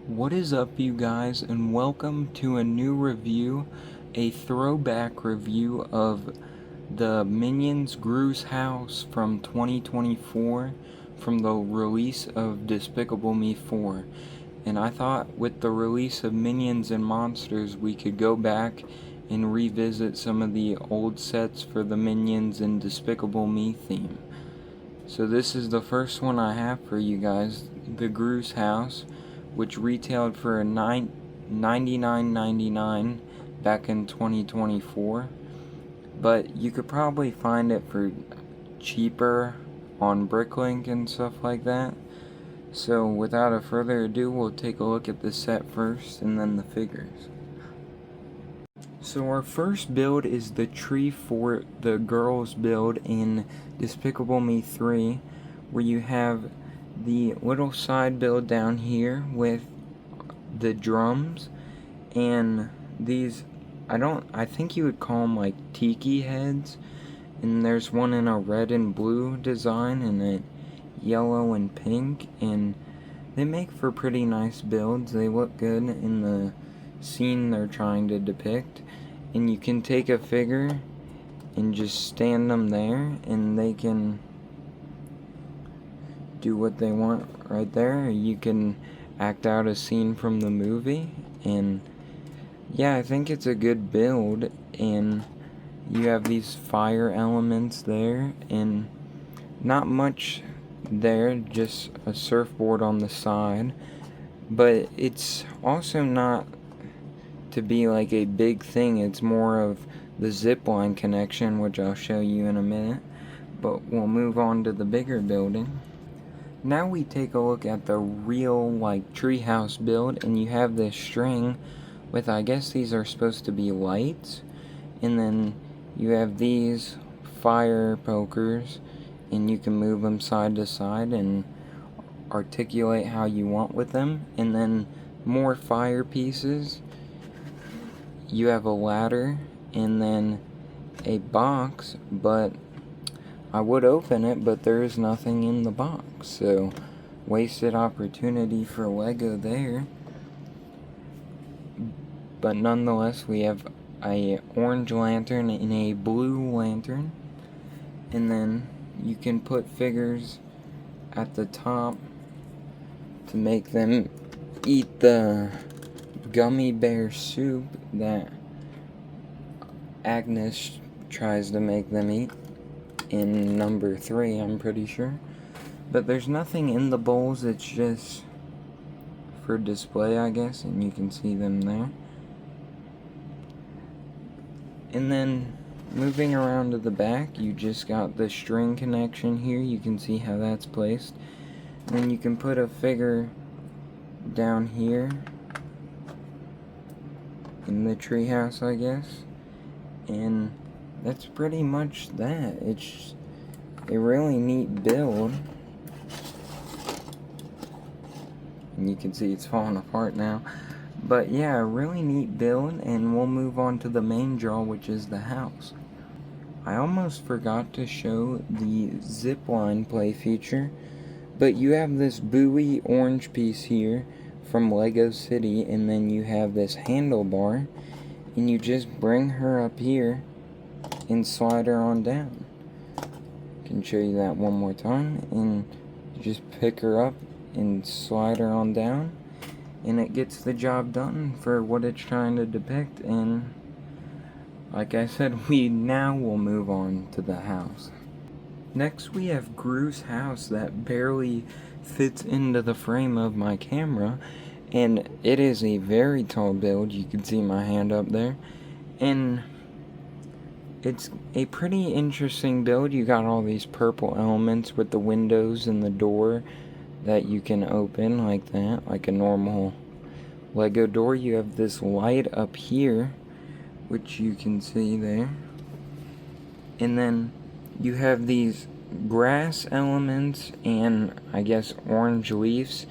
What is up, you guys, and welcome to a new review, a throwback review of the Minions Gru's House from 2024 from the release of Despicable Me 4. And I thought with the release of Minions and Monsters we could go back and revisit some of the old sets for the Minions and Despicable Me theme. So this is the first one I have for you guys, the Gru's House, which retailed for $99.99 back in 2024, but you could probably find it for cheaper on Bricklink and stuff like that. So without a further ado, we'll take a look at the set first and then the figures. So our first build is the tree for the girls build in Despicable Me 3, where you have the little side build down here with the drums and these, I think you would call them like tiki heads, and there's one in a red and blue design and a yellow and pink, and they make for pretty nice builds. They look good in the scene they're trying to depict, and you can take a figure and just stand them there and they can do what they want right there. You can act out a scene from the movie, and yeah, I think it's a good build. And you have these fire elements there, and not much there, just a surfboard on the side, but it's also not to be like a big thing. It's more of the zipline connection, which I'll show you in a minute, but we'll move on to the bigger building. Now we take a look at the real like treehouse build, and you have this string with, I guess these are supposed to be lights, and then you have these fire pokers, and you can move them side to side and articulate how you want with them. And then more fire pieces. You have a ladder and then a box, but I would open it, but there is nothing in the box, so wasted opportunity for LEGO there. But nonetheless, we have a orange lantern and a blue lantern, and then you can put figures at the top to make them eat the gummy bear soup that Agnes tries to make them eat in number 3, I'm pretty sure. But there's nothing in the bowls, it's just for display, I guess, and you can see them there. And then moving around to the back, you just got the string connection here. You can see how that's placed. And then you can put a figure down here in the treehouse, I guess. And that's pretty much that. It's a really neat build. And you can see it's falling apart now. But yeah, a really neat build, and we'll move on to the main draw, which is the house. I almost forgot to show the zipline play feature, but you have this buoy orange piece here from LEGO City, and then you have this handlebar, and you just bring her up here and slide her on down. I can show you that one more time, and you just pick her up and slide her on down, and it gets the job done for what it's trying to depict. And like I said, we now will move on to the house. Next we have Gru's house that barely fits into the frame of my camera, and it is a very tall build. You can see my hand up there, and it's a pretty interesting build. You got all these purple elements with the windows and the door that you can open like that, like a normal LEGO door. You have this light up here, which you can see there. And then you have these grass elements and I guess orange leaves,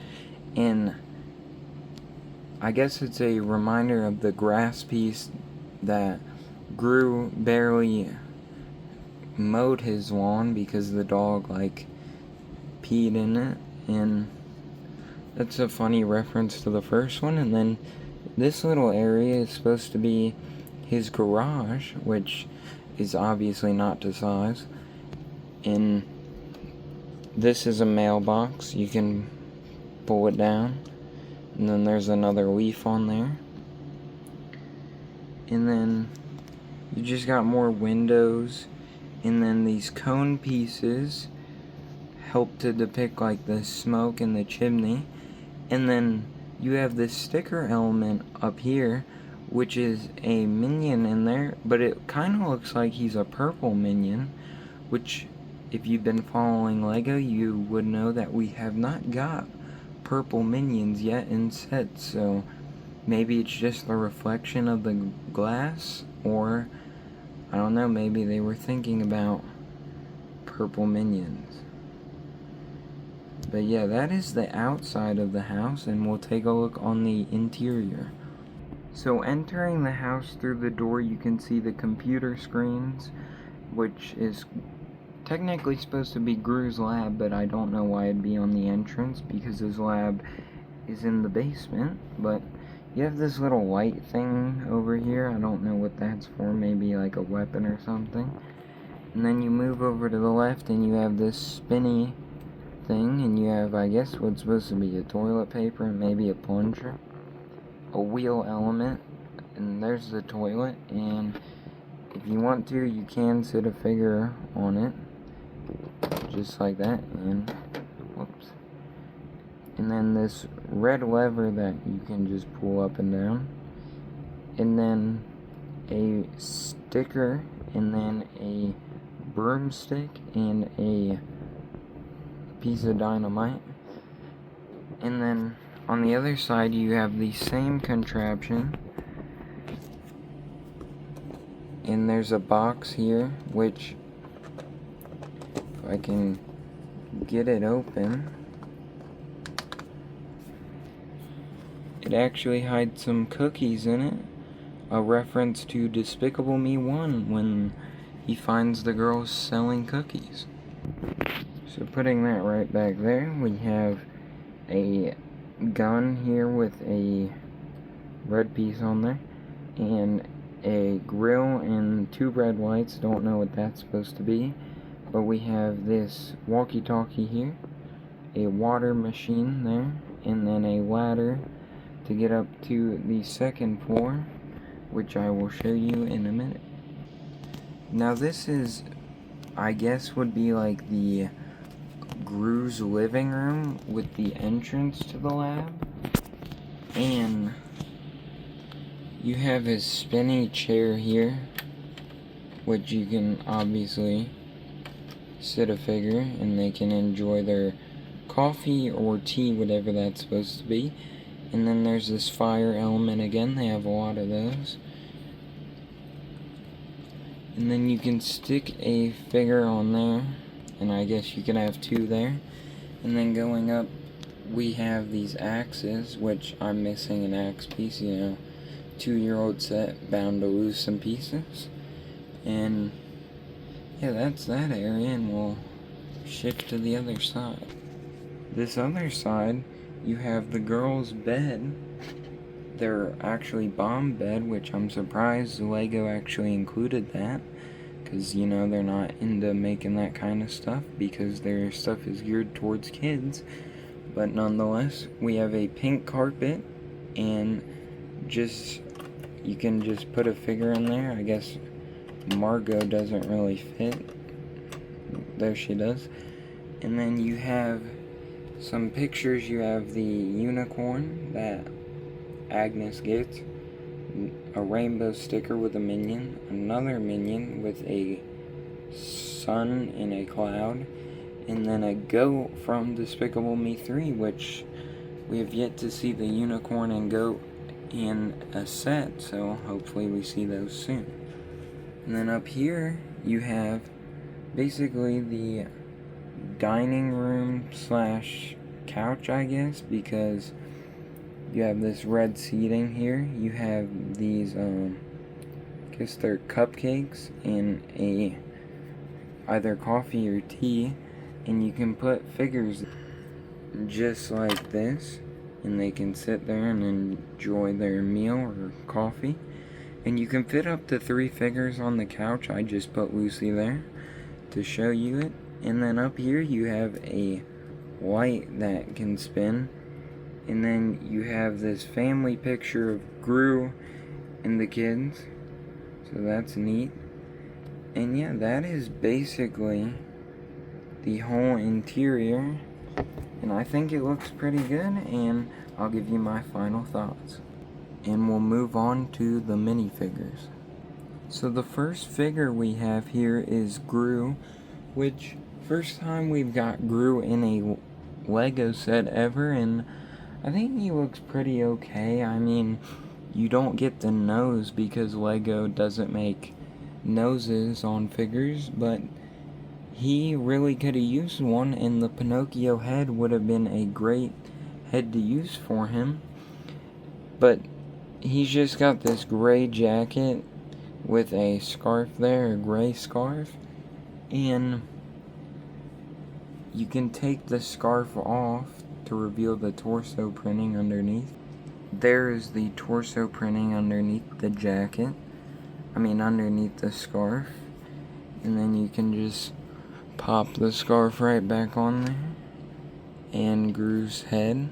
and I guess it's a reminder of the grass piece that Gru barely mowed his lawn because the dog like peed in it. And That's a funny reference to the first one. And then this little area is supposed to be his garage, which is obviously not to size. And this is a mailbox. You can pull it down. And then there's another leaf on there. And then you just got more windows. And then these cone pieces help to depict like the smoke in the chimney. And then you have this sticker element up here, which is a minion in there, but it kind of looks like he's a purple minion, which if you've been following LEGO, you would know that we have not got purple minions yet in sets, so maybe it's just the reflection of the glass, or I don't know, maybe they were thinking about purple minions. But yeah, that is the outside of the house, and we'll take a look on the interior. So entering the house through the door, you can see the computer screens, which is technically supposed to be Gru's lab, but I don't know why it'd be on the entrance, because his lab is in the basement. But you have this little light thing over here. I don't know what that's for, maybe like a weapon or something. And then you move over to the left and you have this spinny thing, and you have, I guess, what's supposed to be a toilet paper and maybe a plunger, a wheel element, and there's the toilet. And if you want to, you can sit a figure on it, just like that, and whoops. And then this red lever that you can just pull up and down, and then a sticker, and then a broomstick, and a piece of dynamite. And then on the other side you have the same contraption, and there's a box here, which if I can get it open, it actually hides some cookies in it, a reference to Despicable Me 1 when he finds the girls selling cookies. So putting that right back there, we have a gun here with a red piece on there, and a grill and 2 red lights. Don't know what that's supposed to be, but we have this walkie-talkie here, a water machine there, and then a ladder to get up to the second floor, which I will show you in a minute. Now this is, I guess, would be like the Gru's living room with the entrance to the lab, and you have his spinny chair here, which you can obviously sit a figure and they can enjoy their coffee or tea, whatever that's supposed to be. And then there's this fire element again, they have a lot of those. And then you can stick a figure on there, and I guess you can have 2 there. And then going up, we have these axes, which I'm missing an axe piece, 2-year-old set, bound to lose some pieces. And yeah, that's that area, and we'll shift to the other side. This other side, you have the girls' bed. They're actually bomb bed, which I'm surprised LEGO actually included that, because they're not into making that kind of stuff, because their stuff is geared towards kids. But nonetheless, we have a pink carpet, and you can just put a figure in there. I guess Margot doesn't really fit. There she does. And then you have some pictures. You have the unicorn that Agnes gets, a rainbow sticker with a minion, another minion with a sun in a cloud, and then a goat from Despicable Me 3, which we have yet to see the unicorn and goat in a set, so hopefully we see those soon. And then up here you have basically the dining room slash couch, I guess, because you have this red seating here. You have these, I guess they're cupcakes and either coffee or tea, and you can put figures just like this. and they can sit there and enjoy their meal or coffee. And you can fit up to 3 figures on the couch. I just put Lucy there to show you it. And then up here you have a light that can spin. And then you have this family picture of Gru and the kids. So that's neat. And yeah, that is basically the whole interior. And I think it looks pretty good, and I'll give you my final thoughts. And we'll move on to the minifigures. So the first figure we have here is Gru, which first time we've got Gru in a LEGO set ever, and I think he looks pretty okay. I mean, you don't get the nose because LEGO doesn't make noses on figures, but he really could have used one, and the Pinocchio head would have been a great head to use for him. But he's just got this gray jacket with a scarf there, a gray scarf, and you can take the scarf off to reveal the torso printing underneath. There is the torso printing underneath the jacket. Underneath the scarf. And then you can just pop the scarf right back on there. And Gru's head.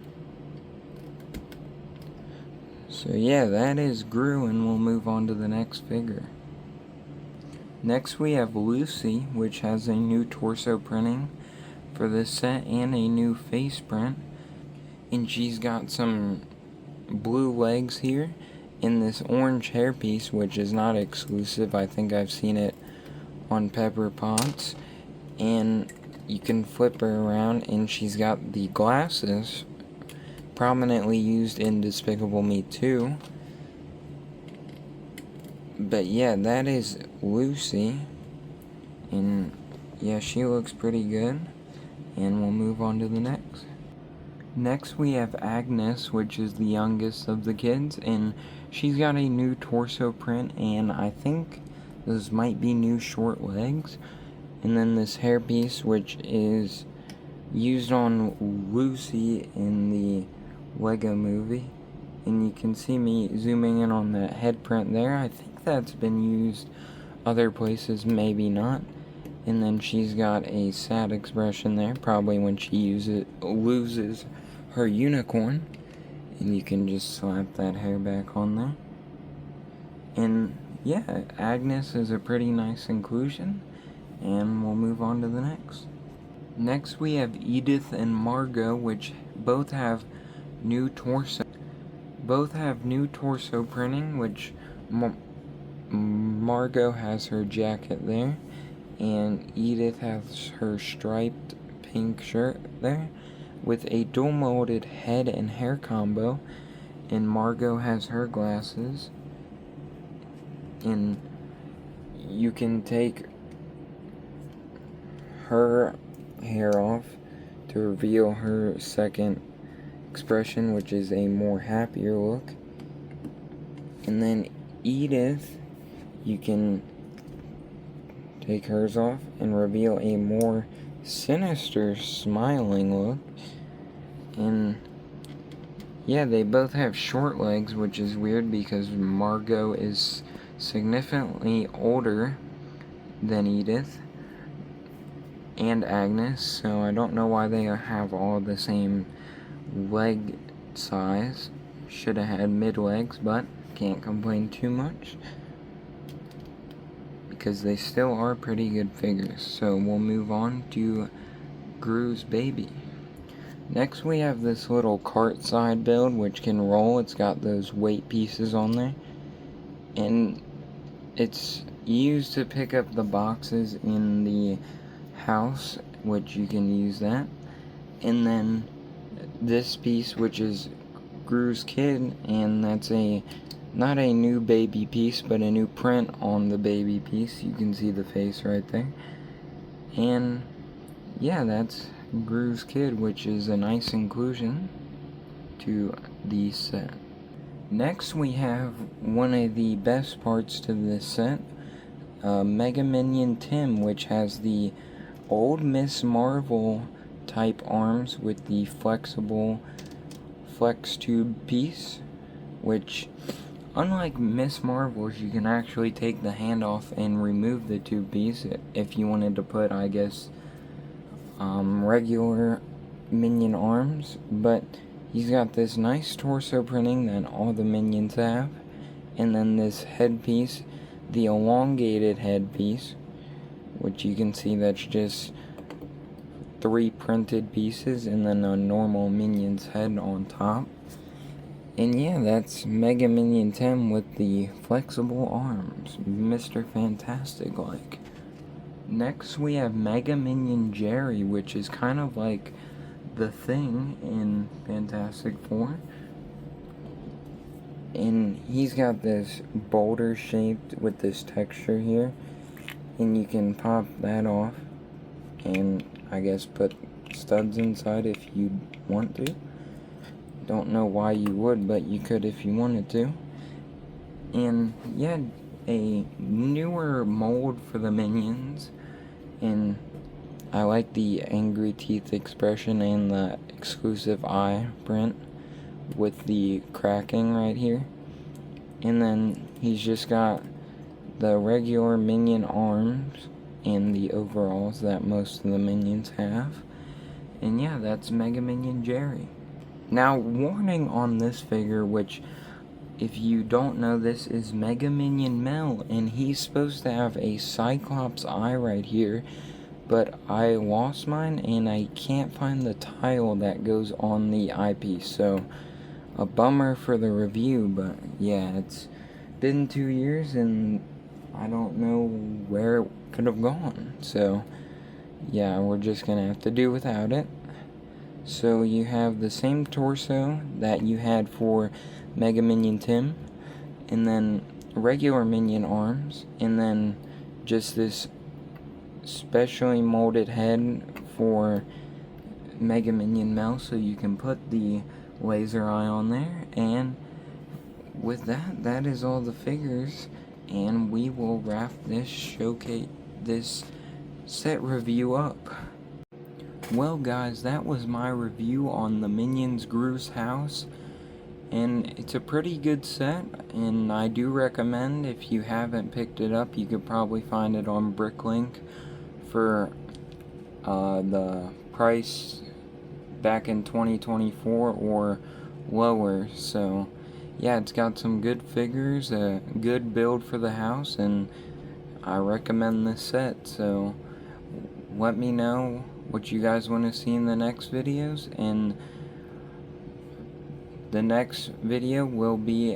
So yeah, that is Gru, and we'll move on to the next figure. Next we have Lucy, which has a new torso printing for this set and a new face print. And she's got some blue legs here in this orange hairpiece, which is not exclusive. I think I've seen it on Pepper Potts. And you can flip her around, and she's got the glasses prominently used in Despicable Me 2. But yeah, that is Lucy, and yeah, she looks pretty good. And we'll move on to the next. Next we have Agnes, which is the youngest of the kids, and she's got a new torso print, and I think those might be new short legs. And then this hairpiece, which is used on Lucy in the LEGO movie. And you can see me zooming in on that head print there. I think that's been used other places, maybe not. And then she's got a sad expression there, probably when she loses her unicorn. And you can just slap that hair back on there. And yeah, Agnes is a pretty nice inclusion. And we'll move on to the next. Next we have Edith and Margot, which both have new torso printing, which Margot has her jacket there, and Edith has her striped pink shirt there with a dual molded head and hair combo, and Margot has her glasses, and you can take her hair off to reveal her second expression, which is a more happier look. And then Edith, you can take hers off and reveal a more sinister smiling look. And yeah, they both have short legs, which is weird because Margot is significantly older than Edith and Agnes, so I don't know why they have all the same leg size. Should have had mid legs, but can't complain too much because they still are pretty good figures. So we'll move on to Gru's baby. Next we have this little cart side build which can roll. It's got those weight pieces on there, and it's used to pick up the boxes in the house, which you can use that. And then this piece, which is Gru's kid, and that's not a new baby piece, but a new print on the baby piece. You can see the face right there. And yeah, that's Gru's kid, which is a nice inclusion to the set. Next we have one of the best parts to this set, Mega Minion Tim, which has the old Miss Marvel type arms with the flexible flex tube piece, which, unlike Miss Marvel's, you can actually take the hand off and remove the tube piece if you wanted to put, I guess, regular minion arms. But he's got this nice torso printing that all the minions have, and then this headpiece, the elongated headpiece, which you can see that's just 3 printed pieces and then a normal minion's head on top. And yeah, that's Mega Minion Tim with the flexible arms, Mr. Fantastic like. Next we have Mega Minion Jerry, which is kind of like the Thing in Fantastic Four. And he's got this boulder shaped with this texture here, and you can pop that off and I guess put studs inside if you want to. Don't know why you would, but you could if you wanted to. And yeah, a newer mold for the minions, and I like the angry teeth expression and the exclusive eye print with the cracking right here. And then he's just got the regular minion arms and the overalls that most of the minions have. And yeah, that's Mega Minion Jerry. Now, warning on this figure, which, if you don't know, this is Mega Minion Mel, and he's supposed to have a Cyclops eye right here, but I lost mine and I can't find the tile that goes on the eyepiece, so a bummer for the review. But yeah, it's been 2 years and I don't know where it could have gone, so yeah, we're just gonna have to do without it. So you have the same torso that you had for Mega Minion Tim, and then regular minion arms, and then just this specially molded head for Mega Minion Mel, so you can put the laser eye on there. And with that, that is all the figures, and we will wrap this this set review up. Well guys, that was my review on the Minions Gru's house, and it's a pretty good set, and I do recommend, if you haven't picked it up, you could probably find it on Bricklink for the price back in 2024 or lower. So yeah, it's got some good figures, a good build for the house, and I recommend this set. So let me know what you guys want to see in the next videos, and the next video will be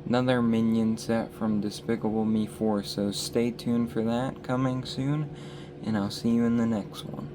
another Minion set from Despicable Me 4, so stay tuned for that, coming soon, and I'll see you in the next one.